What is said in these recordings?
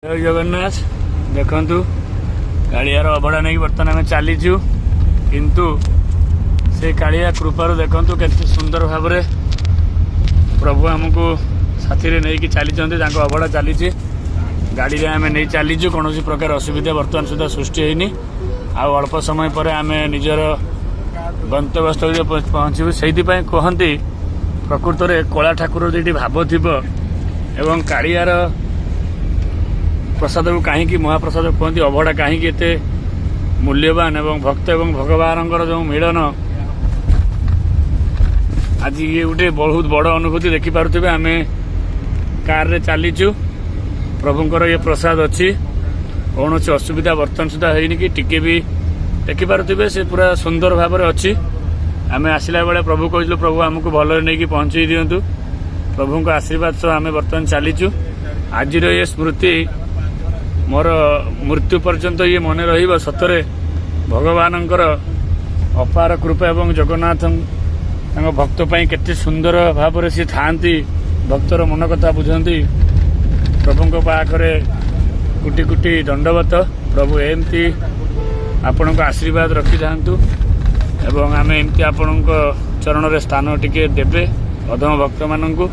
जय जगन्नाथ। देखु कालियार अभड़ा नहीं बर्तमान आम चलीचु किंतु से कालिया कृपार देखु के सुंदर भाव में प्रभु आमको साथी नहीं कि चली अभड़ा चली गाड़ी में आम नहीं चलीचु कौन प्रकार असुविधा बर्तमान सुधा सृष्टि होनी अल्प समय पर आम निजर गंतव्यस्थल पहुँचू से कहती प्रकृत में कला ठाकुर जी भाव थी एवं कालियार प्रसाद को कहीं महाप्रसाद कहते अभड़ा कहीं एते मूल्यवान एवं भक्त एवं भगवान जो मिलन आज ये गोटे बहुत बड़ अनुभूति देखिपे आम कार रे चलीचु प्रभुंकर ये प्रसाद अच्छी कौन असुविधा बर्तमान सुधा है कि टिके भी देखिपे से पूरा सुंदर भाव में अच्छी आम आसला बेले प्रभु कहूँ प्रभु आमको भल नहीं पहुँचे दिंतु प्रभु को आशीर्वाद सह आम बर्तमान चलीचु आज ये स्मृति मोर मृत्यु पर्यंत ये मन रही सतरे भगवानंकर अपार कृपा एवं जगन्नाथ भक्त केते सुंदर भाव में सी था भक्तर मन कथा बुझती प्रभु पाखरे कोटि कोटि दंडवत प्रभु एमती आपण को आशीर्वाद रखी था एवं आम एमती आपण चरण रे स्थान टिके देवे अधम भक्त मानू।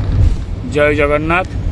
जय जगन्नाथ।